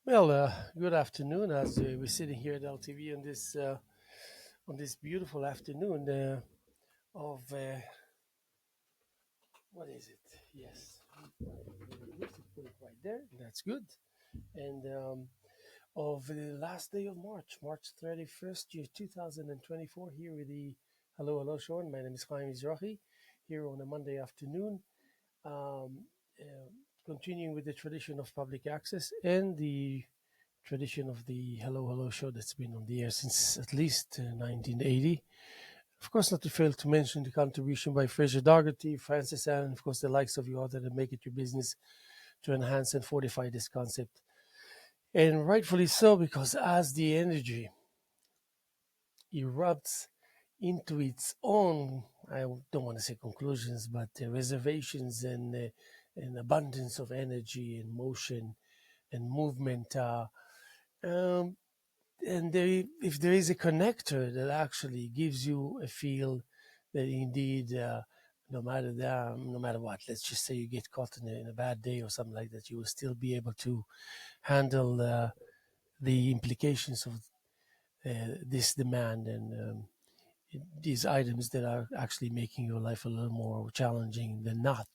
Well, good afternoon. As we're sitting here at LTV on this beautiful afternoon of what is it? Yes, put it right there. That's good. And of the last day of March, March 31st, year 2024. Here with the Hello Show. And my name is Haim Mizrahi. Here on a Monday afternoon, um, uh, continuing with the tradition of public access and the tradition of the Hello Show that's been on the air since at least 1980. Of course, not to fail to mention the contribution by Fraser Dougherty, Francis Allen, of course, the likes of you all that make it your business to enhance and fortify this concept. And rightfully so, because as the energy erupts into its own, I don't want to say conclusions, but reservations and abundance of energy and motion and movement. Um, and if there is a connector that actually gives you a feel that indeed, no matter what, let's just say you get caught in a bad day or something like that, you will still be able to handle the implications of this demand and these items that are actually making your life a little more challenging than not.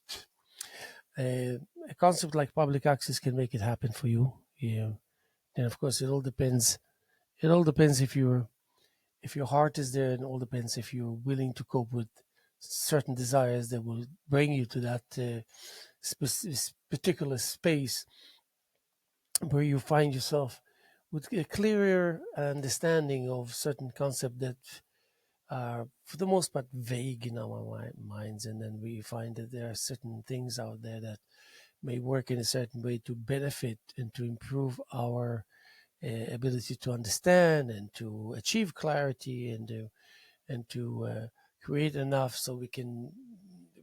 A concept like public access can make it happen for you. Yeah. And of course, it all depends. It all depends if your heart is there, and all depends if you're willing to cope with certain desires that will bring you to that particular space where you find yourself with a clearer understanding of certain concepts that are, for the most part, vague in our minds. And then we find that there are certain things out there that may work in a certain way to benefit and to improve our ability to understand and to achieve clarity and to create enough so we can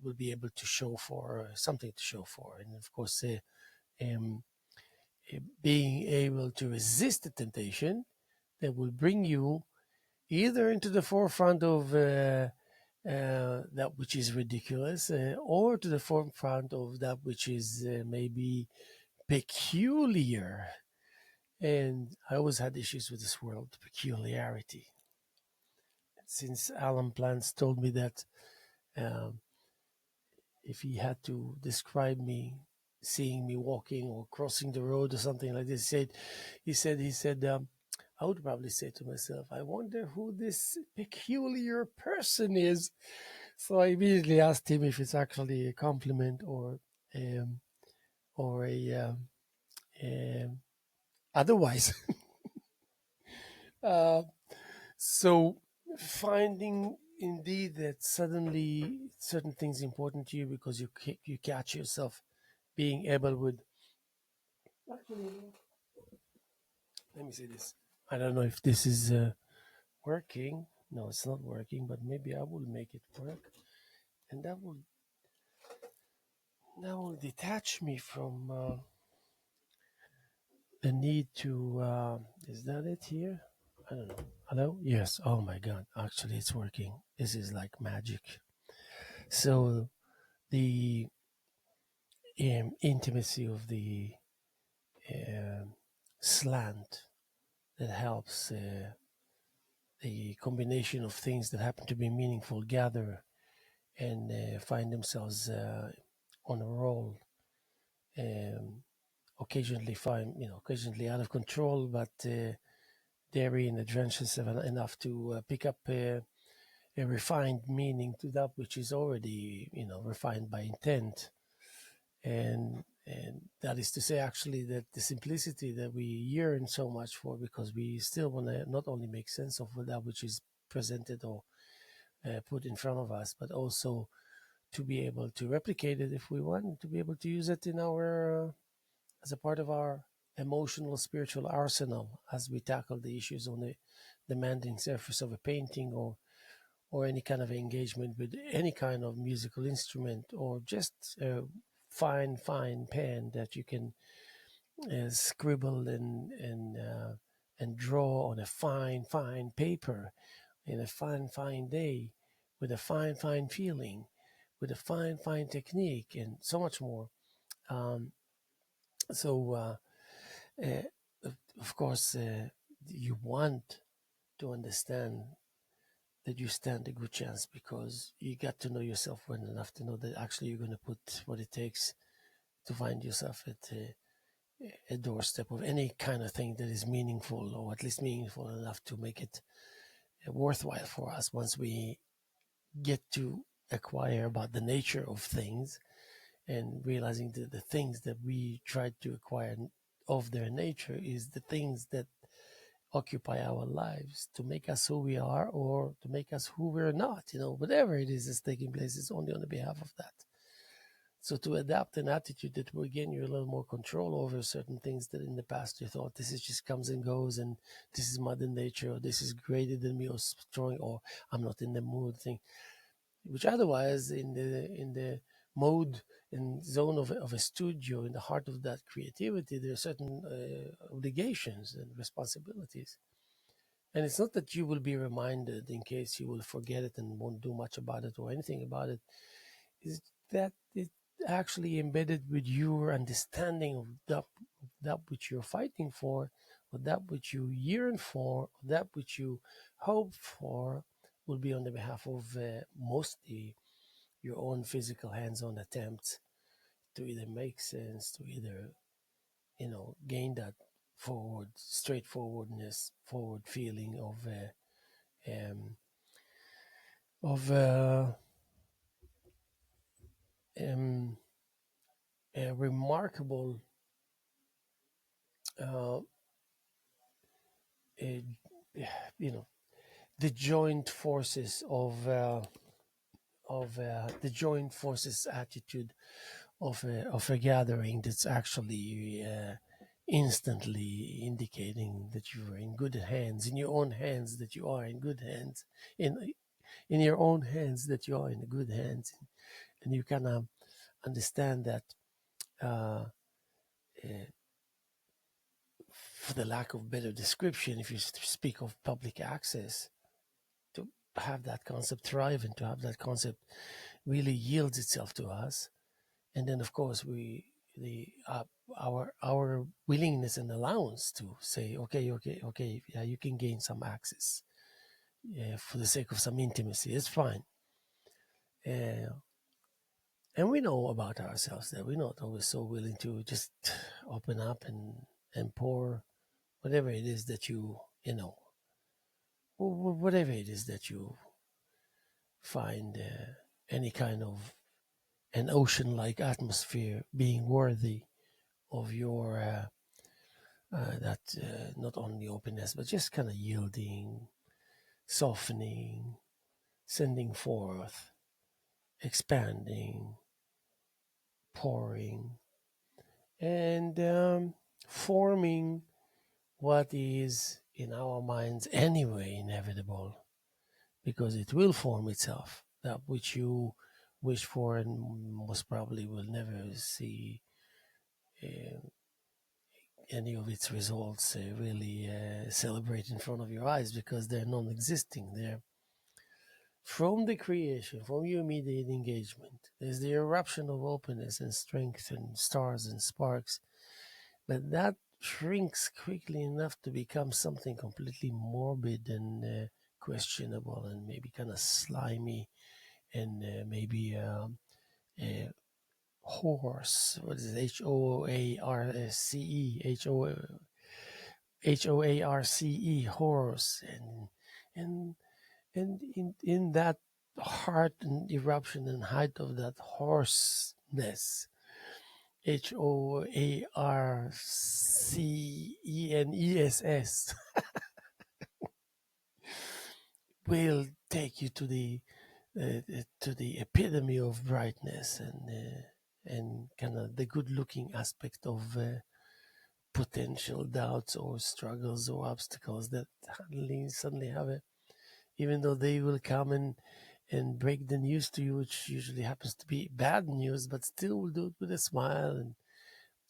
will be able to show for something to show for. And of course, um, being able to resist the temptation that will bring you either into the forefront of that which is ridiculous, or to the forefront of that which is maybe peculiar. And I always had issues with this word peculiarity. Since Alan Plants told me that um, if he had to describe me, seeing me walking or crossing the road or something like this, he said, I would probably say to myself, I wonder who this peculiar person is. So I immediately asked him if it's actually a compliment um, or um, otherwise. uh, so finding indeed that suddenly certain things important to you because you catch yourself being able with actually, let me say this. I don't know if this is working. No, it's not working, but maybe I will make it work, and that will detach me from the need to. Is that it here? I don't know. Hello. Yes. Oh my God. Actually, it's working. This is like magic. So the intimacy of the um slant that helps the combination of things that happen to be meaningful gather and find themselves on a roll. Um, occasionally occasionally out of control, but dairy and adventurous enough to pick up a refined meaning to that which is already refined by intent. And that is to say, actually, that the simplicity that we yearn so much for, because we still want to not only make sense of that which is presented or put in front of us, but also to be able to replicate it if we want, to be able to use it in our as a part of our emotional spiritual arsenal as we tackle the issues on the demanding surface of a painting, or any kind of engagement with any kind of musical instrument, or just a fine pen that you can scribble and draw on a fine paper in a fine day, with a fine feeling, with a fine technique, and so much more. Um, so uh, of course, you want to understand that you stand a good chance because you got to know yourself well enough to know that actually you're going to put what it takes to find yourself at a doorstep of any kind of thing that is meaningful, or at least meaningful enough to make it worthwhile for us once we get to acquire about the nature of things and realizing that the things that we try to acquire of their nature is the things that occupy our lives to make us who we are or to make us who we're not. Whatever it is that's taking place is only on the behalf of that. So to adapt an attitude that will gain you a little more control over certain things that in the past you thought this is just comes and goes and this is mother nature or this is greater than me or strong or I'm not in the mood thing, which otherwise in the mode and zone of a studio in the heart of that creativity there are certain obligations and responsibilities, and it's not that you will be reminded in case you will forget it and won't do much about it or anything about it. Is that it actually embedded with your understanding of that which you're fighting for, or that which you yearn for, or that which you hope for, will be on the behalf of mostly your own physical hands-on attempts to either make sense, to either gain that straightforwardness, forward feeling um, of um, a remarkable uh, uh, you know the joint forces of the joint forces attitude of a gathering that's actually instantly indicating that you're in good hands, in your own hands, that you are in good hands, in your own hands, that you are in good hands, and you kind of understand that. Uh, uh, for the lack of better description, if you speak of public access, to have that concept thrive and to have that concept really yields itself to us, and then of course the our willingness and allowance to say okay, yeah, you can gain some access, for the sake of some intimacy, it's fine. uh, and we know about ourselves that we're not always so willing to just open up and pour whatever it is that you know whatever it is that you find, any kind of an ocean like atmosphere being worthy of your that not only openness but just kind of yielding, softening, sending forth, expanding, pouring, and forming what is in our minds anyway inevitable, because it will form itself. That which you wish for and most probably will never see uh, any of its results really celebrate in front of your eyes because they're non-existing. They're from the creation, from your immediate engagement. There's the eruption of openness and strength and stars and sparks, but that shrinks quickly enough to become something completely morbid and questionable and maybe kind of slimy and maybe uh, horse. What is it? Horse, horse, and in that heart and eruption and height of that hoarseness, HOARCENESS, will take you to the epitome of brightness and kind of the good looking aspect of potential doubts or struggles or obstacles that suddenly have a, even though they will come and break the news to you, which usually happens to be bad news, but still will do it with a smile and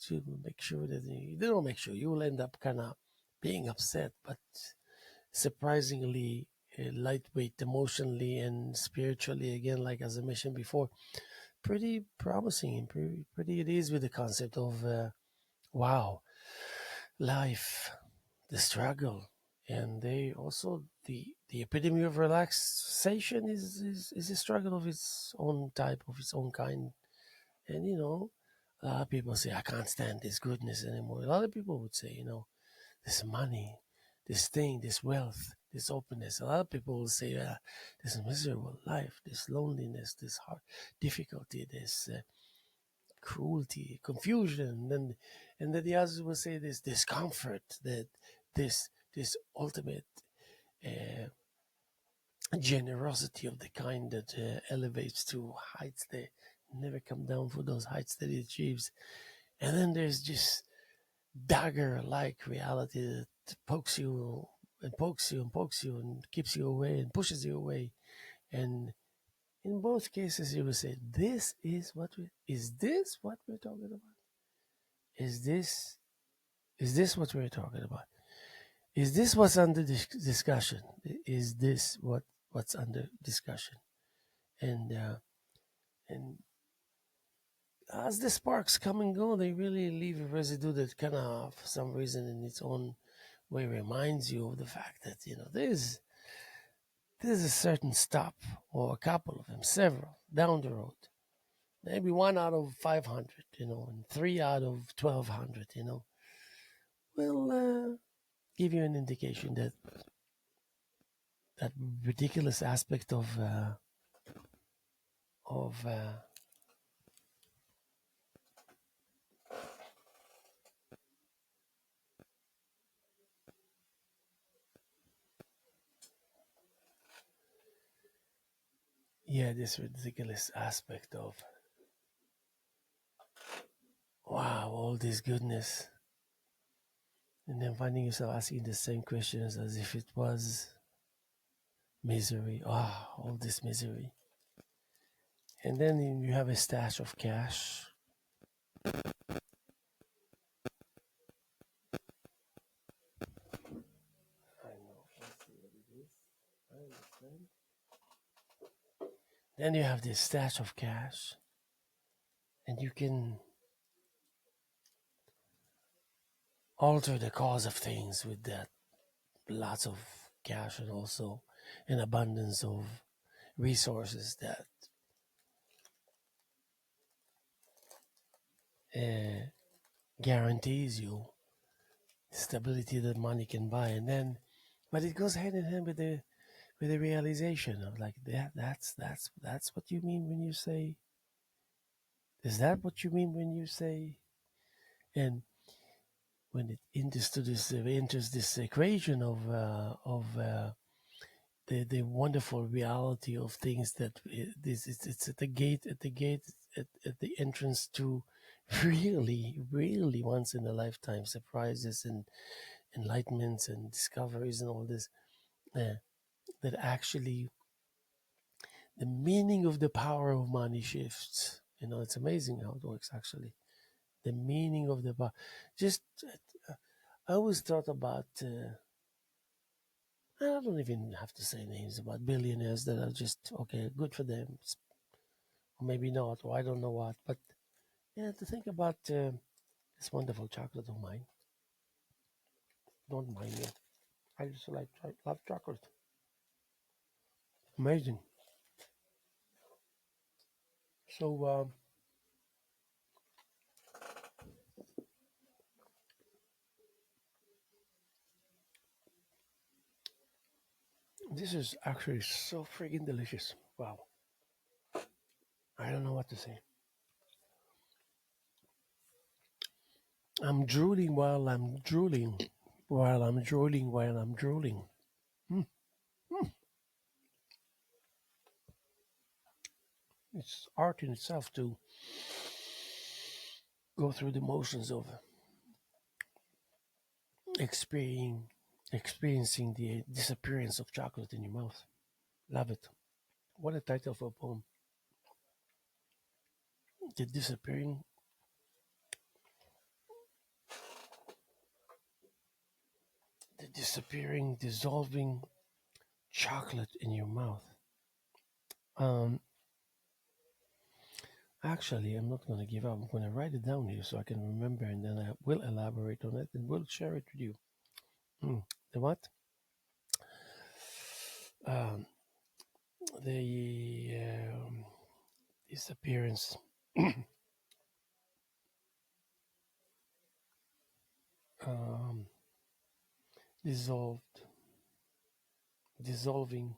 to make sure that they don't make sure you will end up kind of being upset, but surprisingly lightweight emotionally and spiritually. Again, like as I mentioned before, pretty promising and pretty it is with the concept of wow. life, the struggle, and they also the epitome of relaxation is a struggle of its own type, of its own kind. And a lot of people say, I can't stand this goodness anymore. A lot of people would say, this money, this thing, this wealth, this openness. A lot of people will say, this miserable life, this loneliness, this hard difficulty, this cruelty, confusion, and then the others will say this discomfort, that this ultimate uh, generosity of the kind that elevates to heights that never come down for those heights that it achieves. And then there's just dagger-like reality that pokes you and pokes you and pokes you and keeps you away and pushes you away. And in both cases, you will say, is this what we're talking about? Is this what we're talking about? Is this what's under discussion? Is this what's under discussion? And and as the sparks come and go, they really leave a residue that kind of, for some reason, in its own way, reminds you of the fact that there's a certain stop, or a couple of them, several down the road. Maybe one out of 500, and three out of 1,200, will give you an indication that that ridiculous aspect of yeah, this ridiculous aspect of, wow, all this goodness, and then finding yourself asking the same questions as if it was misery. Ah, all this misery. And then you have a stash of cash. I know. Let's see what it is. I understand. Then you have this stash of cash, and you can alter the cause of things with that. Lots of cash, and also an abundance of resources that uh, guarantees you stability that money can buy. And then, but it goes hand in hand with the realization of, like, that's what you mean when you say, is that what you mean when you say? And when it enters this equation of the wonderful reality of things, that it's at the gate, at the entrance to really once in a lifetime surprises and enlightenments and discoveries and all this, uh, that actually the meaning of the power of money shifts. It's amazing how it works, actually. The meaning of the power. Just, I always thought about, I don't even have to say names, about billionaires that are just, okay, good for them. Or maybe not, or I don't know what. But yeah, to think about this wonderful chocolate of mine. Don't mind me. I just love chocolate. Amazing. So, this is actually so freaking delicious. Wow. I don't know what to say. I'm drooling while I'm drooling, while I'm drooling, while I'm drooling. Mm, mm. It's art in itself to go through the motions of experiencing experiencing the disappearance of chocolate in your mouth. Love it. What a title for a poem. The disappearing, dissolving chocolate in your mouth. Um, Actually, I'm not going to give up. I'm going to write it down here so I can remember, and then I will elaborate on it and will share it with you. Mm. The what? Um, the disappearance, um, dissolved, dissolving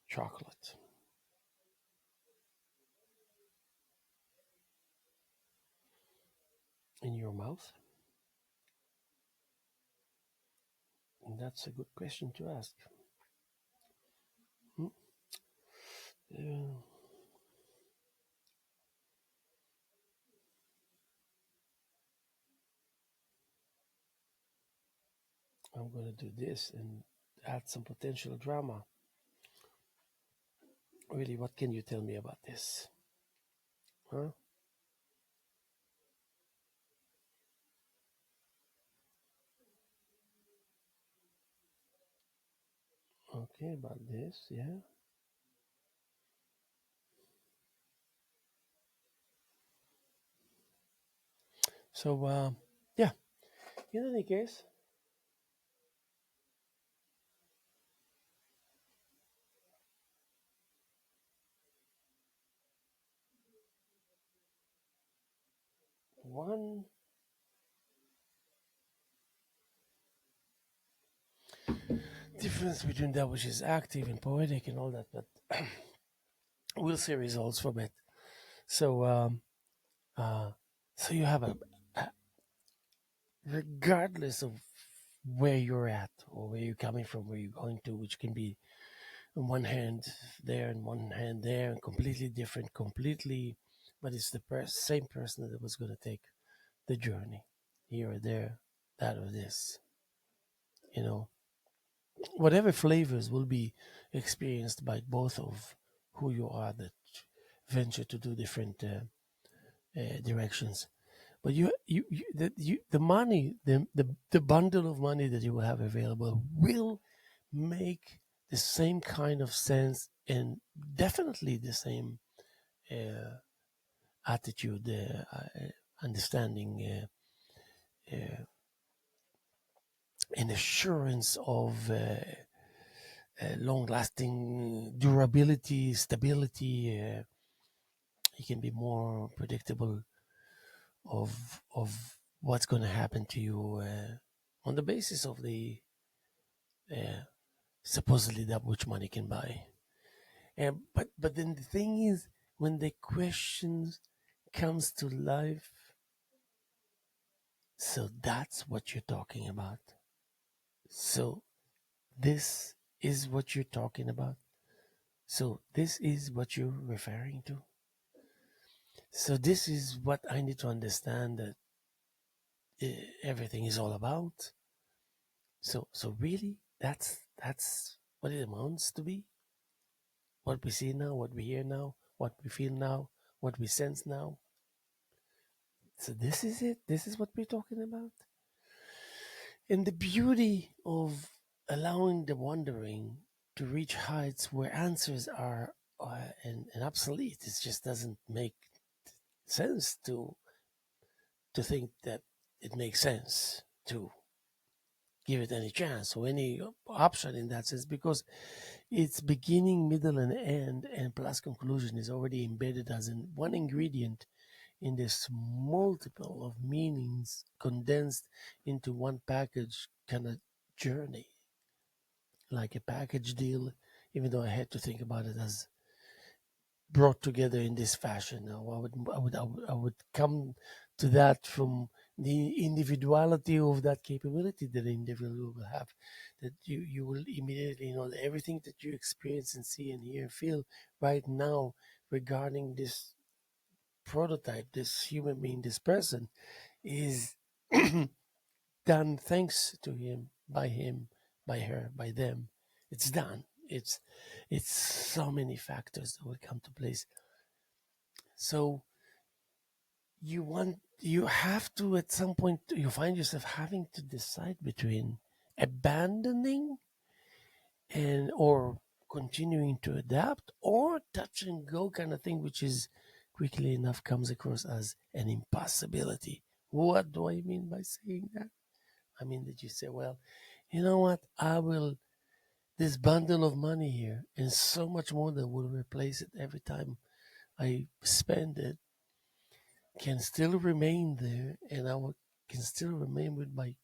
chocolate in your mouth. And that's a good question to ask. Mm. Uh, I'm going to do this and add some potential drama. Really, what can you tell me about this? Huh? Okay, about this, yeah. So, yeah, in any case, one difference between that which is active and poetic and all that, but we'll see results from it. So, uh, so you have a regardless of where you're at or where you're coming from, where you're going to, which can be on one hand there and one hand there, and completely different, completely, but it's the same person that was going to take the journey here or there, that or this, you know, whatever flavors will be experienced by both of who you are that venture to do different directions. But the money, the bundle of money that you will have available will make the same kind of sense and definitely the same uh, attitude, understanding, and assurance of long-lasting durability, stability. It can be more predictable of what's going to happen to you on the basis of the uh, supposedly that which money can buy. But then the thing is, when the question comes to life, so that's what you're talking about. So this is what you're talking about. So this is what you're referring to. So this is what I need to understand that everything is all about. So really, that's what it amounts to be. What we see now, what we hear now, what we feel now, what we sense now. So this is it. This is what we're talking about. And the beauty of allowing the wandering to reach heights where answers are and obsolete. It just doesn't make sense to think that it makes sense to give it any chance or any option in that sense because its beginning, middle, and end, and plus conclusion is already embedded as in one ingredient in this multiple of meanings condensed into one package kind of journey, like a package deal, even though I had to think about it as brought together in this fashion. Now, I would come to that from the individuality of that capability that the individual will have. That you will immediately know that everything that you experience and see and hear and feel right now regarding this prototype, this human being, this person, is done thanks to him, by her, by them. It's done. It's so many factors that will come to place. So you have to at some point you find yourself having to decide between abandoning and or continuing to adapt, or touch and go kind of thing, which is quickly enough comes across as an impossibility. What do I mean by saying that? I mean that you say, well, you know what? I will, this bundle of money here and so much more that will replace it every time I spend it can still remain there, and can still remain with my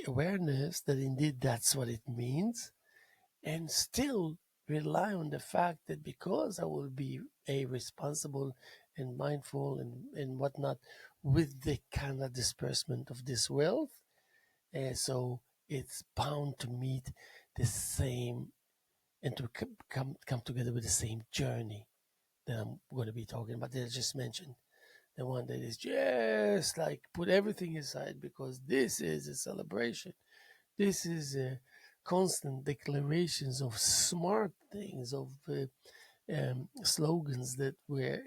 awareness that indeed that's what it means, and still rely on the fact that because I will be a responsible and mindful and whatnot with the kind of disbursement of this wealth, so it's bound to meet the same and to come together with the same journey that I'm going to be talking about that I just mentioned. The one that is just like put everything aside because this is a celebration. This is a constant declarations of smart things, of slogans that were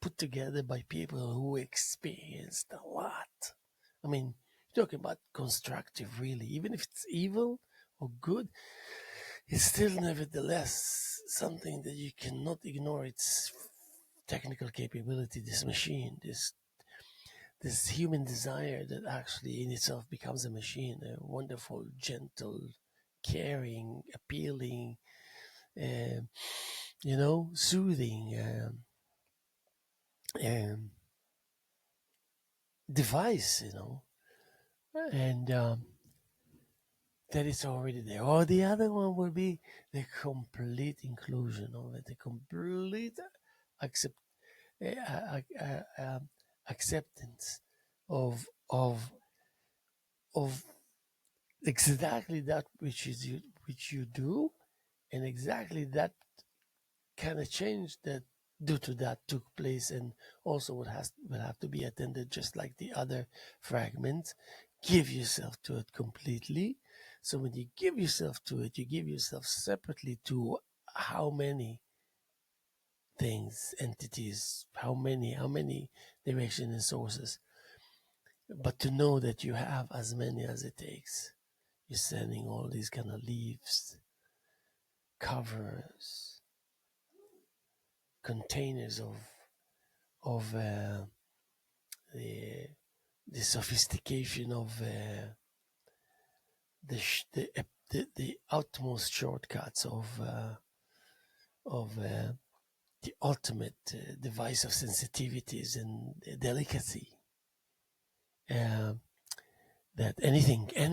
put together by people who experienced a lot. I mean, you're talking about constructive, really. Even if it's evil or good, it's still nevertheless something that you cannot ignore its technical capability, this machine, this human desire that actually in itself becomes a machine, a wonderful, gentle, caring, appealing, um, soothing um, device, and that is already there. Or the other one will be the complete inclusion of it, the complete accept, uh, uh, uh, um, acceptance of of exactly that which you do, and exactly that kind of change that due to that took place, and also will have to be attended just like the other fragments. Give yourself to it completely. So when you give yourself to it, you give yourself separately to how many things, entities, how many direction and sources, but to know that you have as many as it takes. You're sending all these kind of leaves, covers, containers of the the sophistication of the utmost shortcuts of the ultimate device of sensitivities and delicacy. Uh, that anything can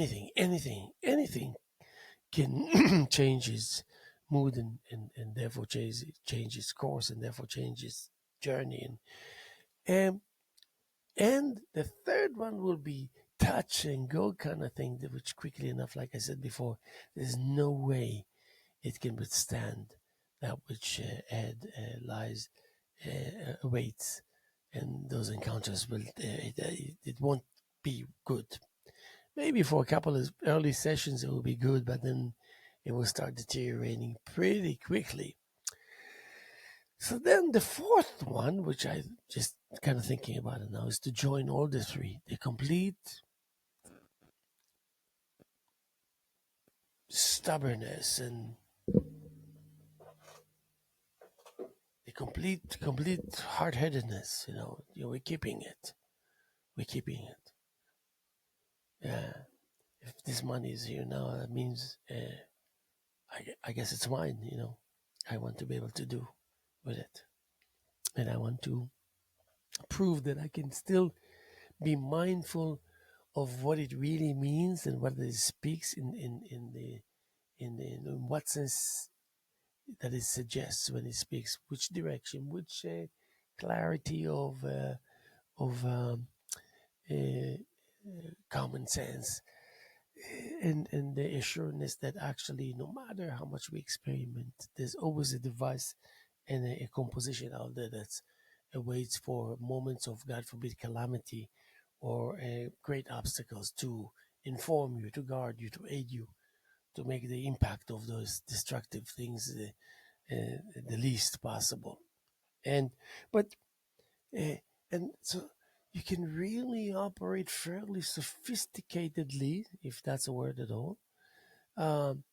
change its mood, and therefore change its course, and therefore change its journey. And and the third one will be touch and go kind of thing, which quickly enough, like I said before, there's no way it can withstand that which Ed lies awaits, and those encounters it won't be good. Maybe for a couple of early sessions it will be good, but then it will start deteriorating pretty quickly. So then the fourth one, which I just kind of thinking about it now, is to join all the three: the complete stubbornness and the complete hard-headedness. We're keeping it. We're keeping it. Yeah. If this money is here now, that means I guess it's mine. I want to be able to do with it, and I want to prove that I can still be mindful of what it really means and what it speaks in what sense that it suggests when it speaks, which direction, which clarity of uh, common sense, and the assuredness that actually no matter how much we experiment, there's always a device and a composition out there that awaits for moments of, God forbid, calamity or great obstacles to inform you, to guard you, to aid you, to make the impact of those destructive things the least possible. And but uh, and so you can really operate fairly sophisticatedly, if that's a word at all, um,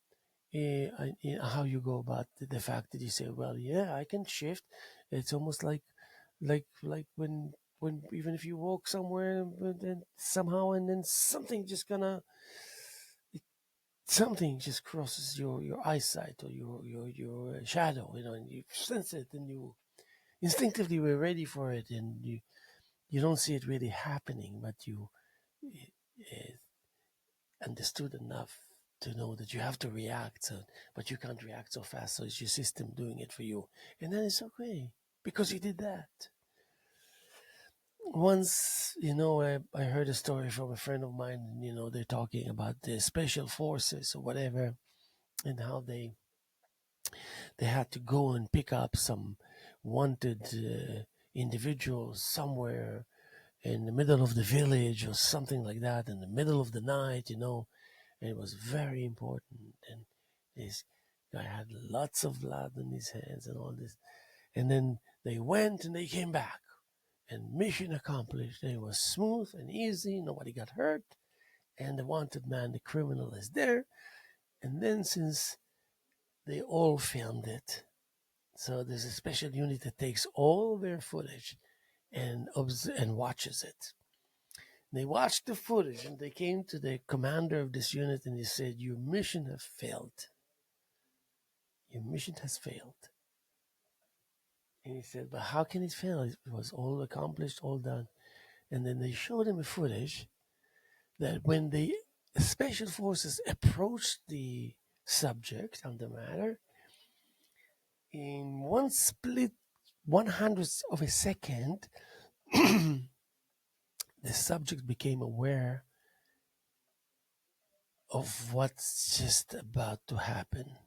how you go about the fact that you say, well, yeah, I can shift. It's almost like when even if you walk somewhere, but then somehow and then something just crosses your eyesight or your shadow, and you sense it, and you instinctively were ready for it, and you don't see it really happening, but you uh, understood enough to know that you have to react, but you can't react so fast, so it's your system doing it for you, and then it's okay because you did that. Once, I heard a story from a friend of mine, and they're talking about the special forces or whatever, and how they had to go and pick up some wanted individuals somewhere in the middle of the village or something like that, in the middle of the night, and it was very important. And this guy had lots of blood on his hands and all this. And then they went and they came back, and mission accomplished. And it was smooth and easy, nobody got hurt, and the wanted man, the criminal, is there. And then, since they all filmed it, so there's a special unit that takes all their footage and watches it. They watched the footage and they came to the commander of this unit and he said, "Your mission has failed. Your mission has failed." And he said, "But how can it fail? It was all accomplished, all done." And then they showed him a footage that when the special forces approached the subject on the matter, in one split 100th of a second, the subject became aware of what's just about to happen.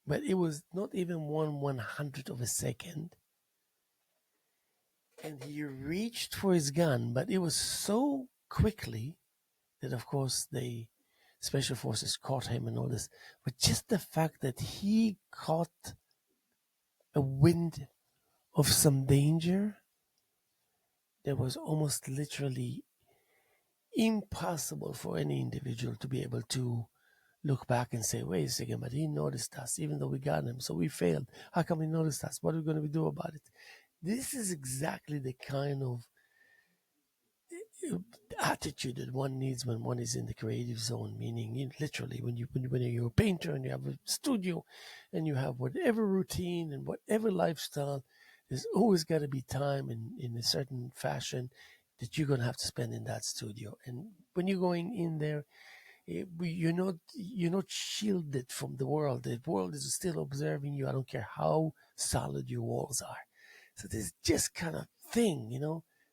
But it was not even 1/100th of a second. And he reached for his gun, but it was so quickly that, of course, the special forces caught him and all this. But just the fact that he caught a wind of some danger that was almost literally impossible for any individual to be able to look back and say, wait a second, but he noticed us, even though we got him, so we failed. How come he noticed us? What are we going to do about it? This is exactly the kind of attitude that one needs when one is in the creative zone, meaning literally when you're a painter and you have a studio and you have whatever routine and whatever lifestyle, there's always got to be time in a certain fashion that you're going to have to spend in that studio. And when you're going in there, you're not shielded from the world. The world is still observing you. I don't care how solid your walls are. So there's just kind of thing,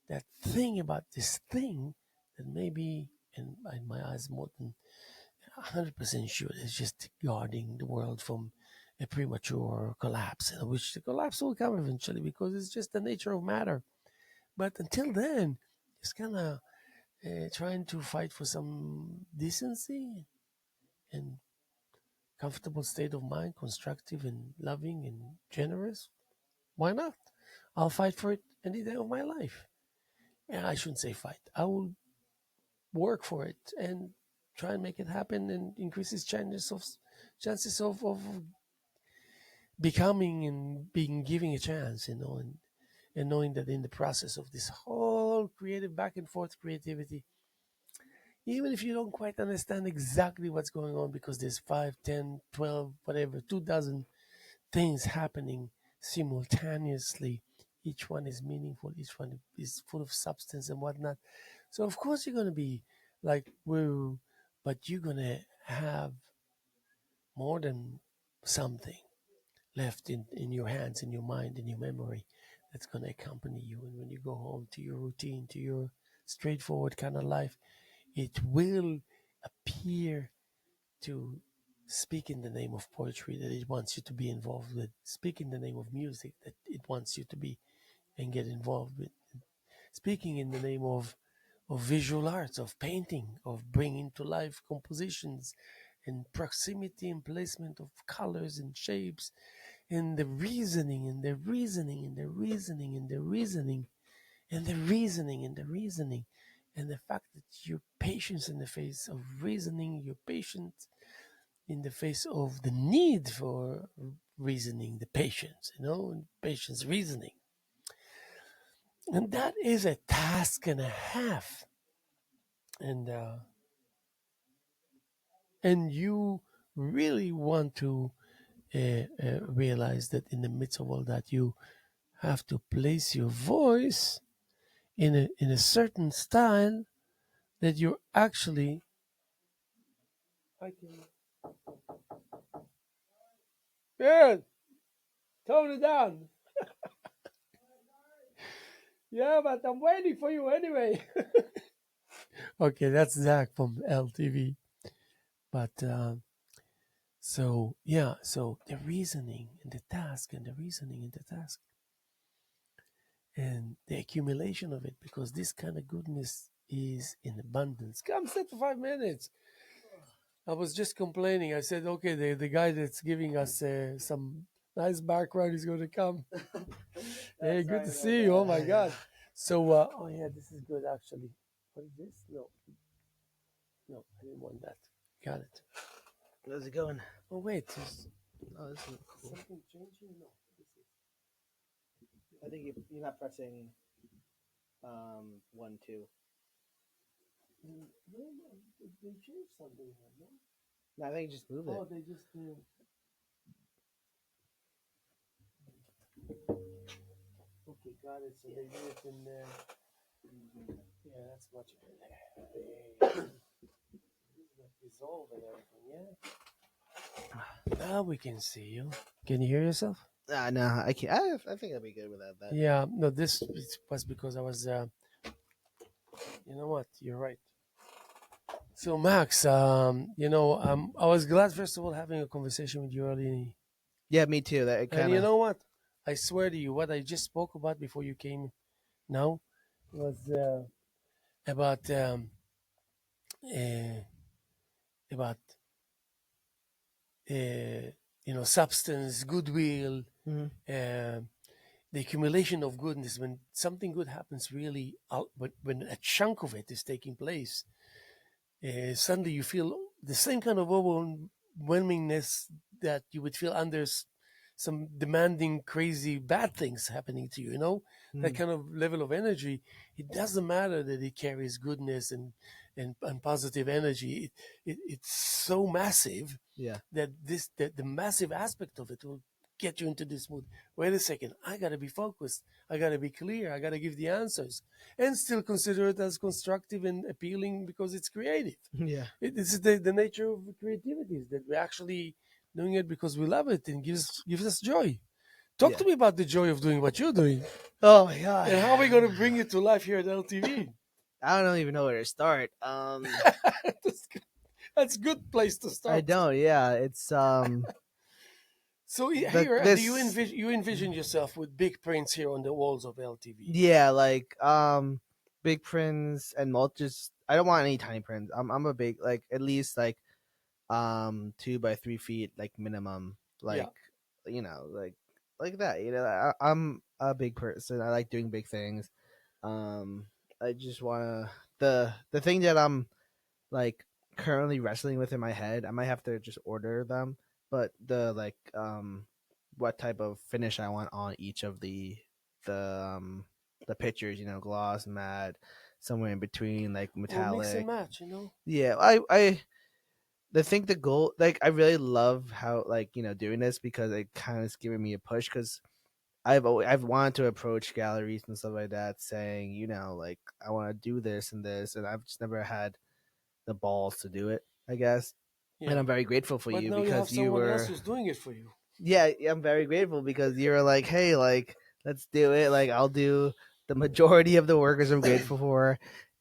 that thing about this thing that maybe, in my eyes, more than 100% sure, is just guarding the world from a premature collapse, which the collapse will come eventually because it's just the nature of matter. But until then, it's kind of trying to fight for some decency and comfortable state of mind, constructive and loving and generous. Why not? I'll fight for it any day of my life. Yeah, I shouldn't say fight. I will work for it and try and make it happen and increase its chances of becoming and being giving a chance, and knowing that in the process of this whole creative back and forth creativity, even if you don't quite understand exactly what's going on, because there's 5, 10, 12, whatever, 2 dozen things happening simultaneously. Each one is meaningful. Each one is full of substance and whatnot. So of course you're gonna be like woo, but you're gonna have more than something left in your hands, in your mind, in your memory, that's gonna accompany you. And when you go home to your routine, to your straightforward kind of life, it will appear to speak in the name of poetry that it wants you to be involved with, speak in the name of music that it wants you to be and get involved with, speaking in the name of visual arts, of painting, of bringing to life compositions and proximity and placement of colors and shapes, and the reasoning and the reasoning and the reasoning and the reasoning and the reasoning and the reasoning, and the fact that your patience in the face of reasoning, your patience in the face of the need for reasoning, the patience, patience reasoning. And that is a task and a half. And you really want to realize that in the midst of all that, you have to place your voice in a certain style that you're actually. I can. Good. Tone it down. Yeah, but I'm waiting for you anyway. Okay, that's Zach from LTV. But so yeah, so the reasoning and the task, and the reasoning and the task, and the accumulation of it, because this kind of goodness is in abundance. Come sit for 5 minutes. I was just complaining. I said, okay, the guy that's giving us some nice background is going to come. Hey, good to see you. Oh my God. So, oh yeah, this is good actually. What is this? No, no, I didn't want that. Got it. How's it going? Oh wait, Oh, this is cool. something changing? No, this is. I think you're not pressing 1, 2. No, no, they changed something here, no? No, I think you just move it. Oh, they just. Okay, got it. So they do it in. Yeah, that's much better. Dissolve and everything. Yeah. Now we can see you. Can you hear yourself? No, I can't. I think I'd be good without that. Yeah. No, this was because I was. You know what? You're right. So Max, I was glad first of all having a conversation with you early. Yeah, me too. That And kind you of. know what? I swear to you, what I just spoke about before you came now was about uh, about substance, goodwill, Mhm. uh, the accumulation of goodness. When something good happens, really, but when a chunk of it is taking place, suddenly you feel the same kind of overwhelmingness that you would feel under some demanding, crazy, bad things happening to you. That Mhm. kind of level of energy. It doesn't matter that it carries goodness and positive energy. It's so massive Yeah. that the massive aspect of it will get you into this mood. Wait a second, I gotta be focused. I gotta be clear. I gotta give the answers and still consider it as constructive and appealing because it's creative. Yeah. This is the nature of creativity, is that we're actually doing it because we love it and gives us joy. Talk Yeah. to me about the joy of doing what you're doing Oh my god. and how are we going to bring it to life here at LTV. I don't even know where to start. that's, good. That's a good place to I start. don't. Yeah, it's So the here, do this. you envision yourself with big prints here on the walls of LTV? Yeah, like big prints and mulches. I don't want any tiny prints. I'm a big, like, at least like 2 by 3 feet, like, minimum, Yeah. like, like that. I'm a big person. I like doing big things. um I just want to, the thing that I'm, like, currently wrestling with in my head, I might have to just order them, but the, like, what type of finish I want on each of the the pictures, gloss, matte, somewhere in between, like Or mix and metallic. match. Yeah, I think the goal, like, I really love how, like, doing this, because it kind of is giving me a push, because I've wanted to approach galleries and stuff like that, saying, like, I want to do this and this, and I've just never had the balls to do it, I guess. And Yeah. I'm very grateful for But you, now you have because you someone else were, who's doing it for you. yeah, I'm very grateful because you were like, hey, like, let's do it. Like, I'll do the majority of the workers I'm grateful for,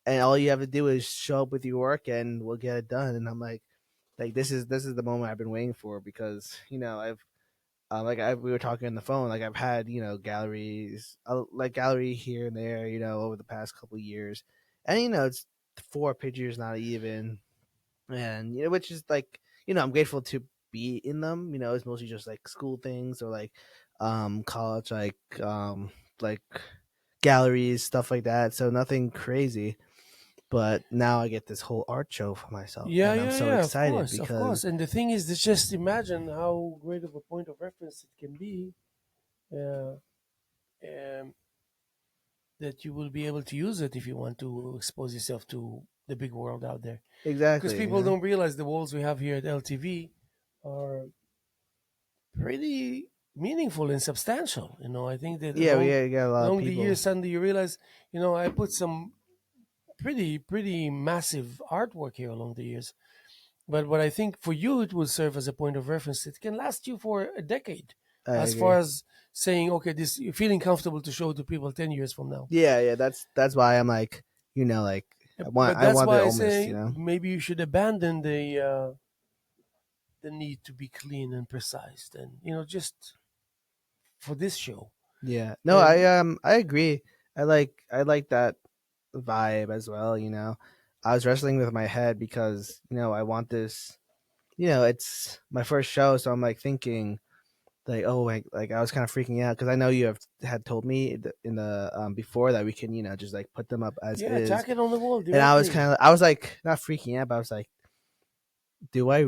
and all you have to do is show up with your work, and we'll get it done. And I'm like, this is the moment I've been waiting for, because I've we were talking on the phone. Like, I've had galleries, like, gallery here and there, over the past couple of years, and it's 4 pictures, not even, and which is like, I'm grateful to be in them. It's mostly just like school things, or like college, like galleries, stuff like that. So nothing crazy. But now I get this whole art show for myself, Yeah, and I'm yeah, so yeah. Of excited course, of because course. And the thing is, to just imagine how great of a point of reference it can be. Uh, um, that you will be able to use it if you want to expose yourself to the big world out there. Because exactly, people don't realize the walls we have here at LTV are pretty meaningful and substantial. I think that yeah, we got a lot of along the people. years, suddenly you realize, I put some pretty massive artwork here along the years. But what I think for you, it will serve as a point of reference. It can last you for a decade, I as far agree. as saying, okay, this you're feeling comfortable to show to people 10 years from now. Yeah, yeah, that's why I'm like, like But I that's want why it I almost, say maybe you should abandon the need to be clean and precise, and just for this show. Yeah. No, And I agree. I like that vibe as well, I was wrestling with my head because, I want this, it's my first show, so I'm like thinking like, oh, like I was kind of freaking out because I know you have had told me in the before that we can, just like put them up as yeah, is. tack it on the wall And directly. I was like not freaking out, but I was like, do I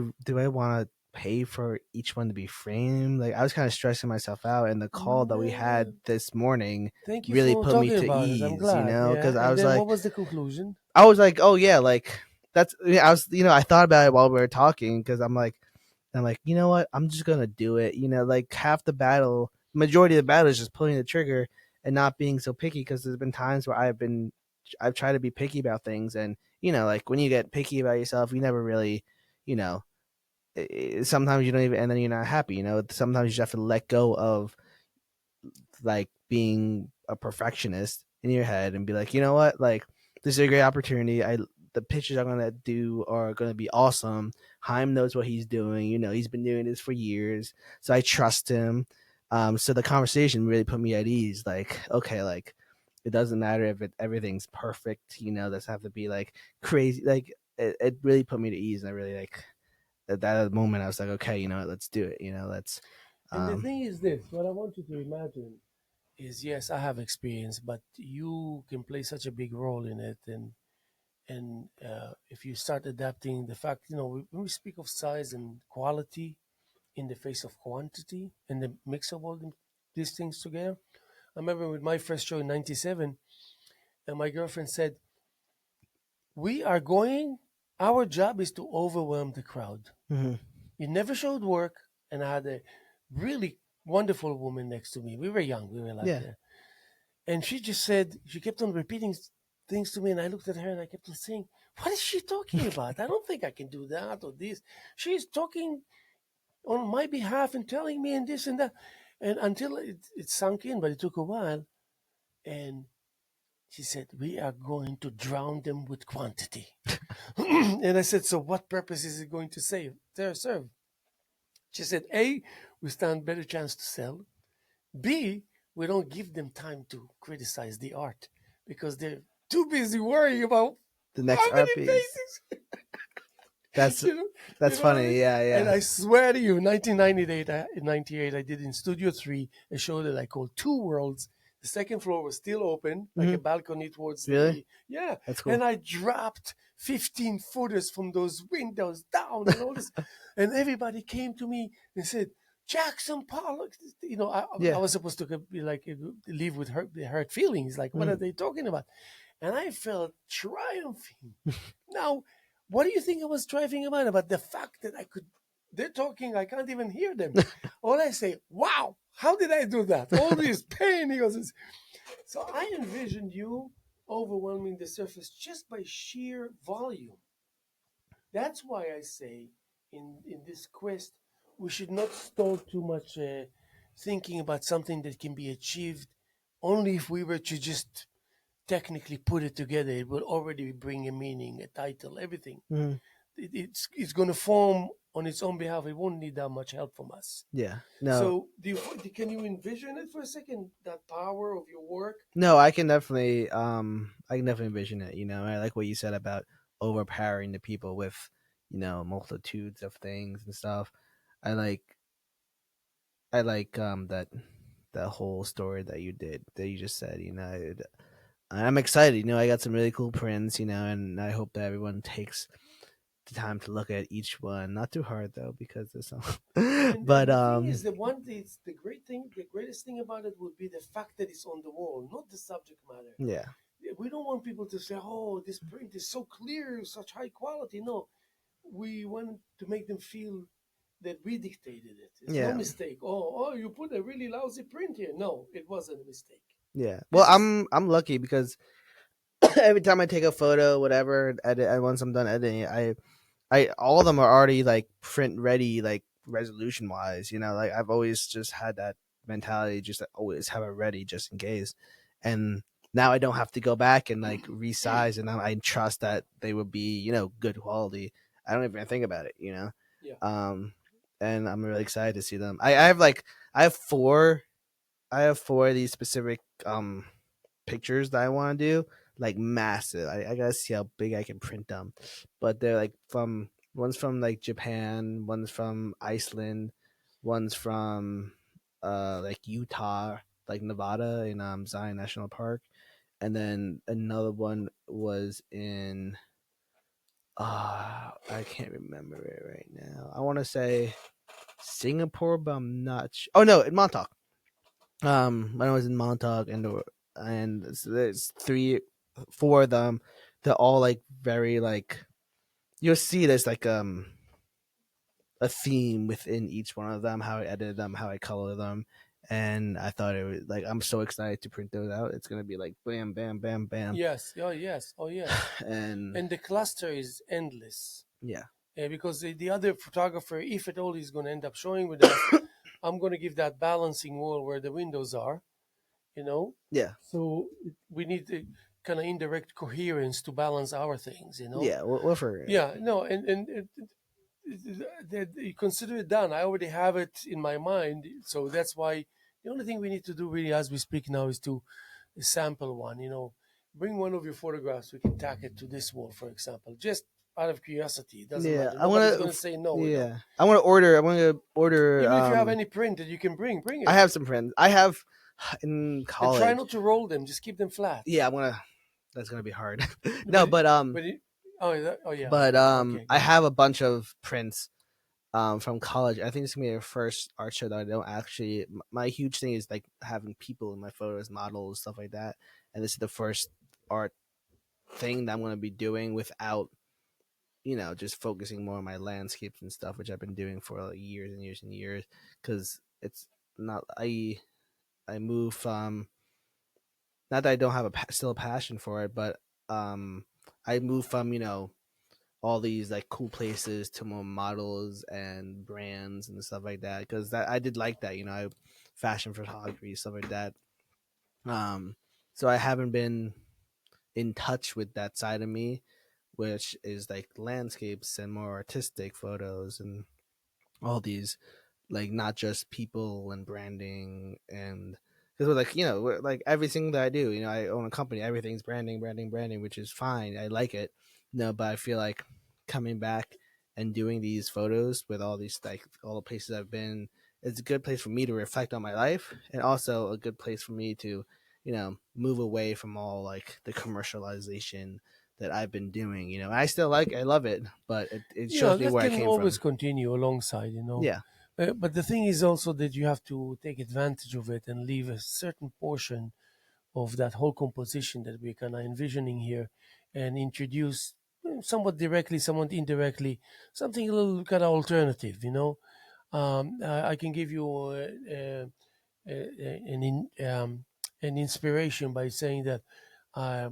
want to pay for each one to be framed? Like I was kind of stressing myself out, and the call that we Yeah. had this morning Thank you really for put me talking to about it. I'm ease, glad. Yeah. because And then what was the conclusion? I was like, oh yeah, like that's I was I thought about it while we were talking because I'm like, you know what, I'm just gonna do it. Like half the battle, majority of the battle is just pulling the trigger and not being so picky because there's been times where I've tried to be picky about things, and like when you get picky about yourself, you never really, you know sometimes you don't even, and then you're not happy. Sometimes you just have to let go of like being a perfectionist in your head and be like, you know what, like this is a great opportunity. The pictures I'm gonna do are gonna be awesome. Haim knows what he's doing. He's been doing this for years, so I trust him. So the conversation really put me at ease. Like, okay, like it doesn't matter if everything's perfect. Doesn't have to be like crazy. Like it really put me to ease, and I really like at that moment. I was like, okay, you know what, let's do it. Let's. And the Um, thing is this, what I want you to imagine is, yes, I have experience, but you can play such a big role in it. And if you start adapting the fact, when we speak of size and quality in the face of quantity and the mix of these things together. I remember with my first show in 97, and my girlfriend said, we are going, our job is to overwhelm the crowd. mhm. It never showed work, and I had a really wonderful woman next to me. We were young, we were like, Yeah. and she just said, she kept on repeating things to me, and I looked at her and I kept on saying, what is she talking about? I don't think I can do that or this. She's talking on my behalf and telling me and this and that. And until it sunk in, but it took a while. And she said, we are going to drown them with quantity. And I said, so what purpose is it going to serve? She said, A, we stand better chance to sell. B, we don't give them time to criticize the art because they're too busy worrying about The next how art many piece. pages. That's you know, you that's know what I mean? funny. Yeah, And yeah. I swear to you, 1998, in 98, I did in Studio 3 a show that I called Two Worlds. The second floor was still open, like a Hmm. balcony towards Really? yeah. That's And cool. I dropped 15 footers from those windows down and all this. And everybody came to me and said, Jackson Pollock, I Yeah. was supposed to be like, leave with hurt feelings. Like, what are Mhm. they talking about? And I felt triumphing. Now, what do you think I was driving about? About the fact that they're talking, I can't even hear them. All I say, wow, how did I do that? All this pain. He goes, so I envisioned you overwhelming the surface just by sheer volume. That's why I say in this quest, we should not stall too much thinking about something that can be achieved only if we were to just technically put it together. It will already bring a meaning, a title, everything. Mhm. It's going to form on its own behalf. It won't need that much help from us. Yeah. No. So, can you envision it for a second? That power of your work. No, I can definitely envision it. I like what you said about overpowering the people with, multitudes of things and stuff. I like that whole story that you just said. I'm excited. I got some really cool prints. And I hope that everyone takes the time to look at each one. Not too hard though, because there's some. And but the thing is, the great thing, the greatest thing about it would be the fact that it's on the wall, not the subject matter. yeah, We don't want people to say, "Oh, this print is so clear, such high quality." No, we want to make them feel that we dictated it. It's no yeah, mistake. Oh, you put a really lousy print here. No, it wasn't a mistake. yeah. Well, This is I'm lucky because every time I take a photo, whatever, edit, and once I'm done editing, I all of them are already like print ready, like resolution wise. Like I've always just had that mentality, just to always have it ready just in case. And now I don't have to go back and like resize, and I trust that they will be good quality. I don't even think about it. yeah. Um, and I'm really excited to see them. I have like I have four I have four of these specific pictures that I want to do, like massive. I gotta see how big I can print them, but they're like from one's from like Japan, one's from Iceland, one's from like Utah, like Nevada in Zion National Park, and then another one was in I can't remember it right now. I want to say Singapore, but I'm not. Oh no, in Montauk. When I was in Montauk, and there's three, four of them. They're all like very like you'll see there's like a theme within each one of them. How I edited them, how I color them, and I thought it was like I'm so excited to print those out. It's gonna be like bam, bam, bam, bam, Yes. Oh, yes. Oh, yes. and And the cluster is endless. yeah, Because the other photographer, if at all, he's going to end up showing with us, I'm going to give that balancing wall where the windows are, you know. yeah, So we need the kind of indirect coherence to balance our things. yeah. We'll figure it out. Yeah, no, and you consider it done. I already have it in my mind, so that's why the only thing we need to do really as we speak now is to sample one. Bring one of your photographs. We can tack it to this wall, for example, just out of curiosity. It doesn't Yeah, matter. I Nobody's want going to. to say no. Yeah, I want to order. I want to order. Even if you have any print that you can bring I it, have some friends. I have in and try college. not to roll them. Just keep them flat. Yeah, I'm gonna. That's gonna be hard. No, But but but it, oh, oh yeah, but okay, okay, I go ahead. have a bunch of prints from college. I think it's gonna be the first art show that I don't actually. My huge thing is like having people in my photos, models, stuff like that. And this is the first art thing that I'm gonna be doing without just focusing more on my landscapes and stuff, which I've been doing for like years and years and years. Because it's not I move from not that I don't have still a passion for it, but um, I moved from all these like cool places to more models and brands and stuff like that because that I did like that fashion photography stuff like that. Um, so I haven't been in touch with that side of me, which is like landscapes and more artistic photos and all these like not just people and branding and because we're like like everything that I do I own a company, everything's branding, branding, branding, which is fine, I like it. No, but I feel like coming back and doing these photos with all these like all the places I've been, it's a good place for me to reflect on my life and also a good place for me to move away from all like the commercialization that I've been doing. I still I love it, but it Yeah, shows me that where I can came always from. continue alongside. Yeah, But the thing is also that you have to take advantage of it and leave a certain portion of that whole composition that we're kind of envisioning here and introduce somewhat directly, somewhat indirectly, something a little kind of alternative. I can give you an inspiration by saying that uh,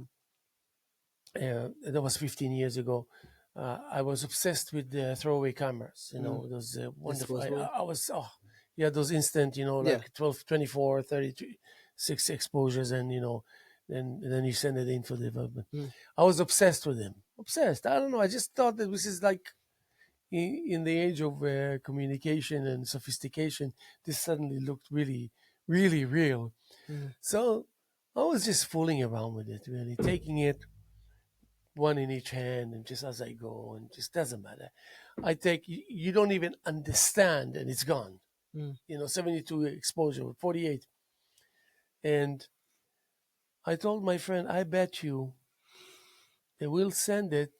that was 15 years ago. I was obsessed with the throwaway cameras. Those wonderful. disposable. I was, yeah, those instant, Yeah. like 12, 24, 33, 6 exposures, and then you send it in for development. Mm, I was obsessed with them. Obsessed. I don't know. I just thought that this is like in the age of communication and sophistication, this suddenly looked really, really real. mm, So I was just fooling around with it, really taking it one in each hand and just as I go, and just doesn't matter. I take you don't even understand and it's gone. mm, 72 exposure, 48, and I told my friend, I bet you they will send it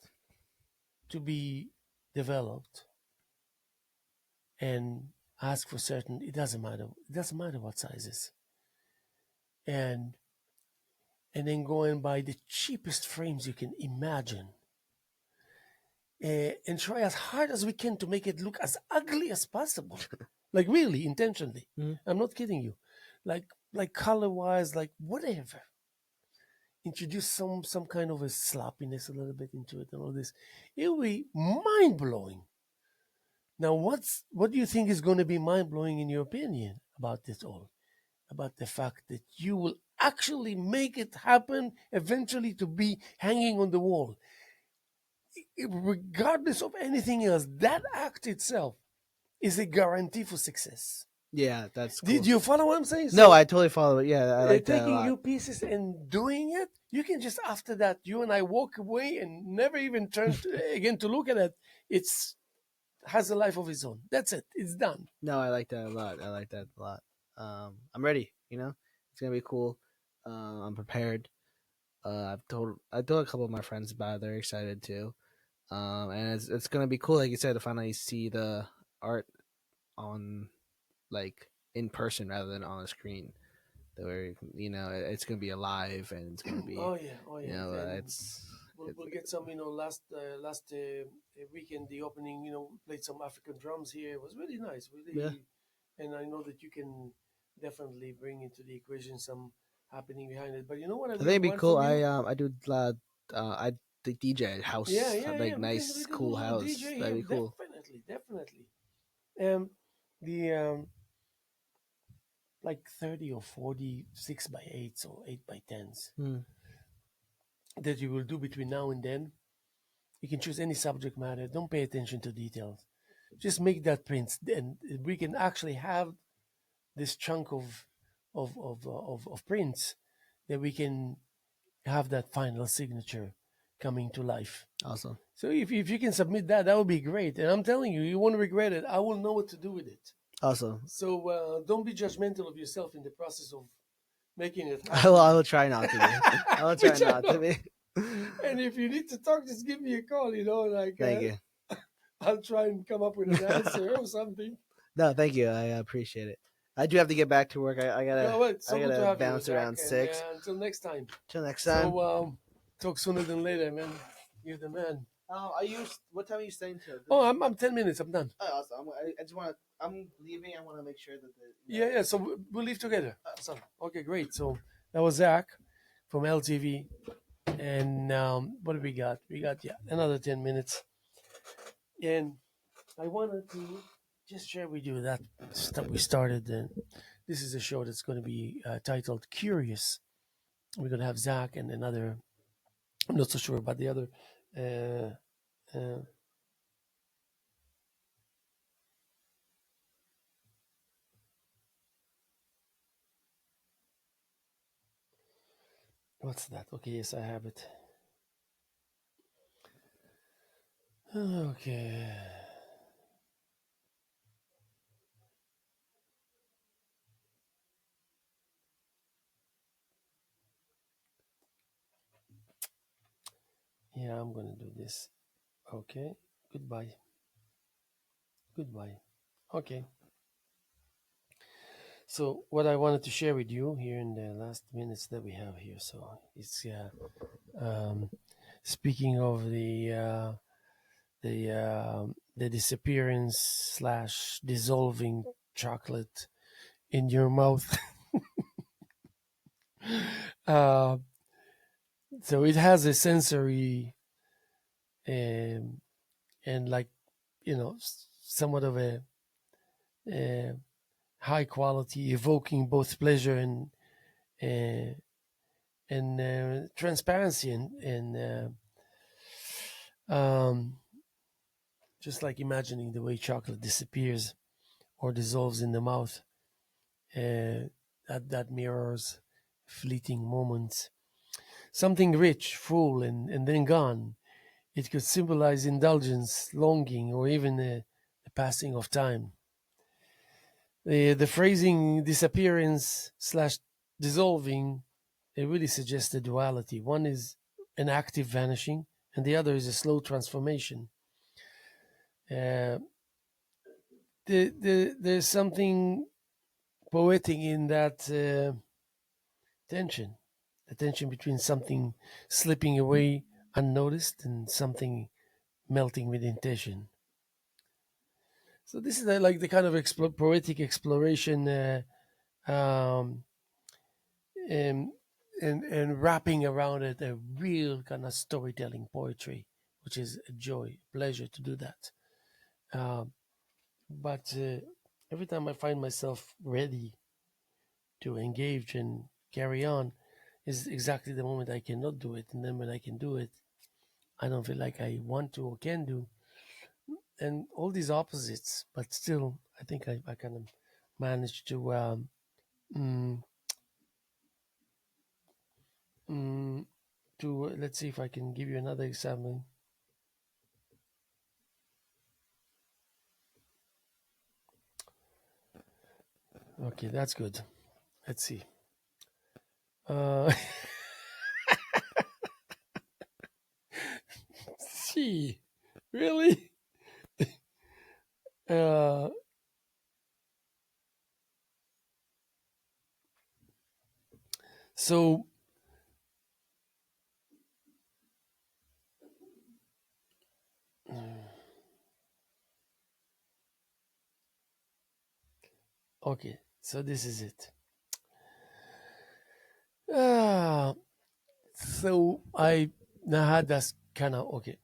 to be developed and ask for certain. It doesn't matter. It doesn't matter what sizes, and then go and buy the cheapest frames you can imagine, and try as hard as we can to make it look as ugly as possible. Like really, intentionally. Mhm. I'm not kidding you. Like color wise, like whatever. Introduce some kind of a sloppiness a little bit into it and all this. It will be mind blowing. Now, what do you think is going to be mind blowing in your opinion about this all? About the fact that you will actually make it happen eventually to be hanging on the wall, regardless of anything else. That act itself is a guarantee for success. Yeah, that's Did cool. you follow what I'm saying? No, So, I totally follow it. Yeah, I like that a taking lot. your pieces and doing it, you can just after that, you and I walk away and never even turn again to look at it. It's has a life of its own. That's it. It's done. No, I like that a lot. I like that a lot. I'm ready. It's gonna be cool. I'm prepared. I told a couple of my friends about it. They're excited too. And it's gonna be cool, like you said, to finally see the art on like in person rather than on a screen. Where it's gonna be alive and it's gonna be, Oh yeah, and we'll, it's we'll get some. Last weekend, the opening. Played some African drums here. It was really nice, yeah. really. And I know that you can definitely bring into the equation some happening behind it. But you know what I I think really it'd be want cool. from you? I do I the DJ at Yeah, house, yeah, like yeah. We can nice do a cool little house. DJ That'd here. be cool. Definitely, definitely. Um, the like 30 or 40 6x8s or 8x10s Hmm. that you will do between now and then. You can choose any subject matter. Don't pay attention to details. Just make that print, and we can actually have this chunk of prints that we can have that final signature coming to life. Awesome. So if you can submit that, that would be great. And I'm telling you, you won't regret it. I will know what to do with it. Awesome. So don't be judgmental of yourself in the process of making it I happen. will try not to be. I will try Which I not to know. be. And if you need to talk, just give me a call. Like Thank you. I'll try and come up with an answer or something. No, thank you. I appreciate it. I do have to get back to work. I gotta Well, well, I so good to gotta have you, bounce Zach. around And 6. until next time. Till next time. So talk sooner than later, man. You're the man. Are you? What time are you staying till? Oh, I'm 10 minutes. I'm done. Oh, awesome. I just want to. I'm leaving. I want to make sure that the. Yeah, yeah. So we'll leave together. So, okay, great. So that was Zach from LTV. And what do we got? We got, yeah, another 10 minutes. And I wanted to just share with you that stuff we started. And this is a show that's going to be titled Curious. We're going to have Zach and another. I'm not so sure about the other. Uh, uh, what's that? Okay, yes, I have it. Okay. Yeah, I'm going to do this. Okay. Goodbye. Goodbye. Okay. So, what I wanted to share with you here in the last minutes that we have here, so it's um, speaking of the disappearance slash dissolving chocolate in your mouth. uh, so it has a sensory um, and like somewhat of a high quality, evoking both pleasure uh, and transparency and just like imagining the way chocolate disappears or dissolves in the mouth. That mirrors fleeting moments, something rich, full, and then gone. It could symbolize indulgence, longing, or even the passing of time. The phrasing disappearance slash dissolving It really suggests a duality. One is an active vanishing, and the other is a slow transformation. Uh, there's something poetic in that tension, the tension between something slipping away unnoticed and something melting with intention. So this is like the kind of poetic exploration, um, and, and wrapping around it a real kind of storytelling poetry, which is a joy, pleasure to do that. Um, but every time I find myself ready to engage and carry on, is exactly the moment I cannot do it, and then when I can do it, I don't feel like I want to or can do, and all these opposites. But still, I think I kind of managed to mm, mm, let's see if I can give you another example. Okay, that's good. Let's see. Uh, see, really? Uh, so okay, so this is it. Uh, so I now had this kind of okay.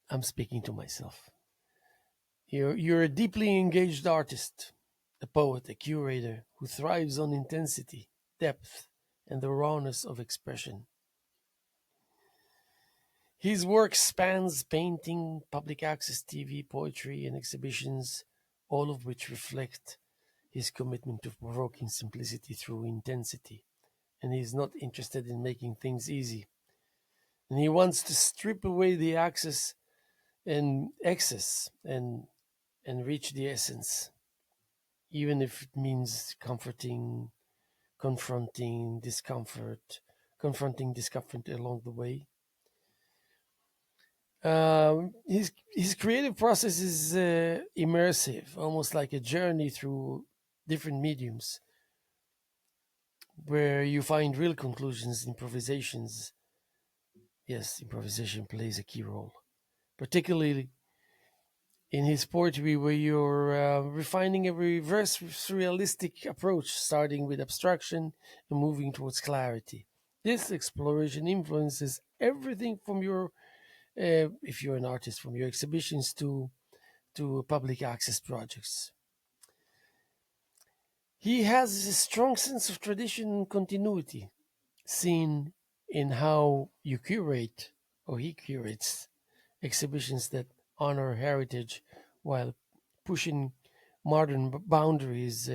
I'm speaking to myself. You're a deeply engaged artist, a poet, a curator who thrives on intensity, depth, and the rawness of expression. His work spans painting, public access TV, poetry, and exhibitions, all of which reflect his commitment to provoking simplicity through intensity. And he's not interested in making things easy. And he wants to strip away the access and excess and reach the essence, even if it means confronting discomfort, confronting discomfort along the way. His creative process is immersive, almost like a journey through different mediums, where you find real conclusions, improvisations. Yes, improvisation plays a key role, particularly in his poetry, where you're refining a reverse surrealistic approach, starting with abstraction and moving towards clarity. This exploration influences everything from your, if you're an artist, from your exhibitions to public access projects. He has a strong sense of tradition and continuity, seen in how you curate, or he curates, exhibitions that honor heritage while pushing modern boundaries.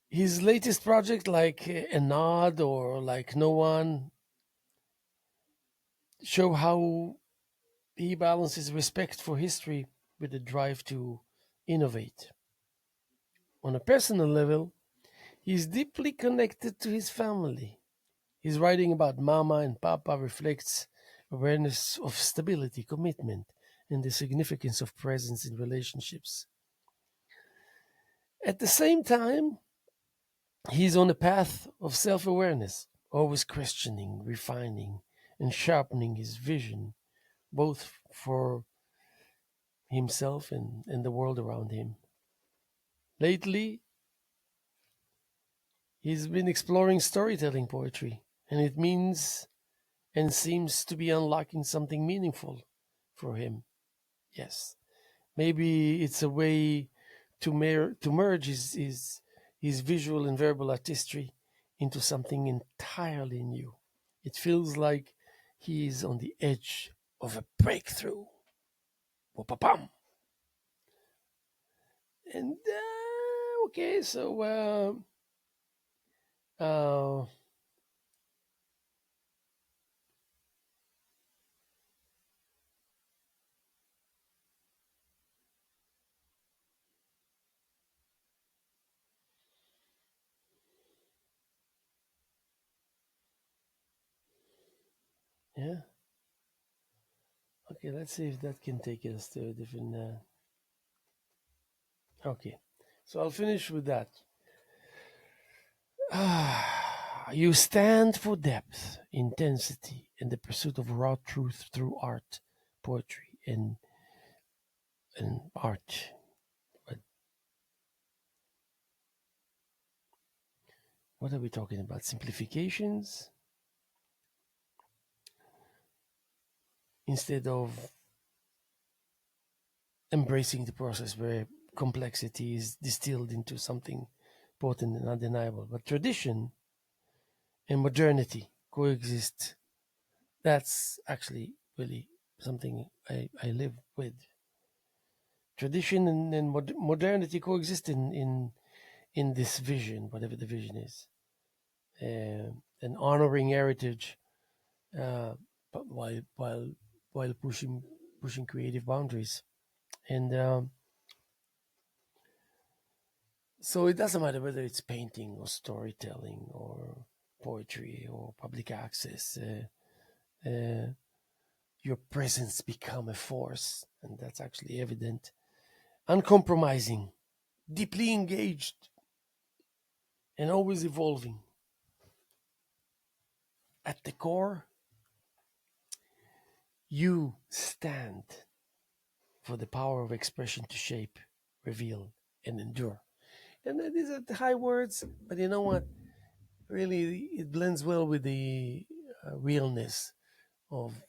His latest project, like A Nod or like No One, show how he balances respect for history with the drive to innovate. On a personal level, he's deeply connected to his family. His writing about Mama and Papa reflects awareness of stability, commitment, and the significance of presence in relationships. At the same time, he's on a path of self awareness, always questioning, refining, and sharpening his vision, both for himself and the world around him. Lately, he's been exploring storytelling poetry, and it means and seems to be unlocking something meaningful for him. Yes, maybe it's a way to merge his visual and verbal artistry into something entirely new. It feels like he is on the edge of a breakthrough. Whoop-a-pam. And okay, so uh, Yeah. Okay, let's see if that can take us to a different. Okay, so I'll finish with that. You stand for depth, intensity, and the pursuit of raw truth through art, poetry, and art. But what are we talking about? Simplifications instead of embracing the process where complexity is distilled into something potent and undeniable. But tradition and modernity coexist. That's actually really something I live with. Tradition and modernity coexist in this vision, whatever the vision is, and honoring heritage, uh, but while pushing creative boundaries. And so it doesn't matter whether it's painting or storytelling or poetry or public access. Your presence become a force, and that's actually evident. Uncompromising, deeply engaged, and always evolving. At the core, you stand for the power of expression to shape, reveal, and endure. And these are the high words, but you know what? Really, it blends well with the realness of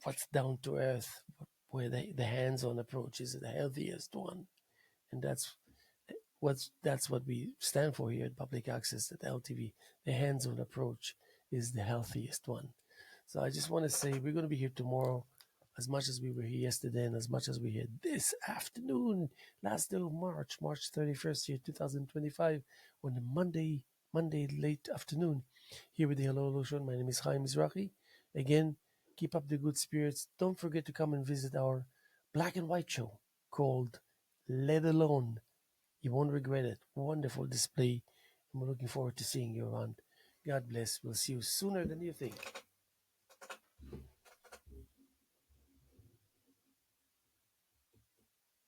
what's down to earth, where the hands-on approach is the healthiest one, and that's what we stand for here at Public Access at LTV. The hands-on approach is the healthiest one. So I just want to say we're going to be here tomorrow, as much as we were here yesterday, and as much as we're here this afternoon, last day of March, March 31st, year 2025, on the Monday late afternoon, here with the Hello Hello Show. My name is Haim Mizrahi. Again, keep up the good spirits. Don't forget to come and visit our black and white show called Let Alone. You won't regret it. Wonderful display. And we're looking forward to seeing you around. God bless. We'll see you sooner than you think.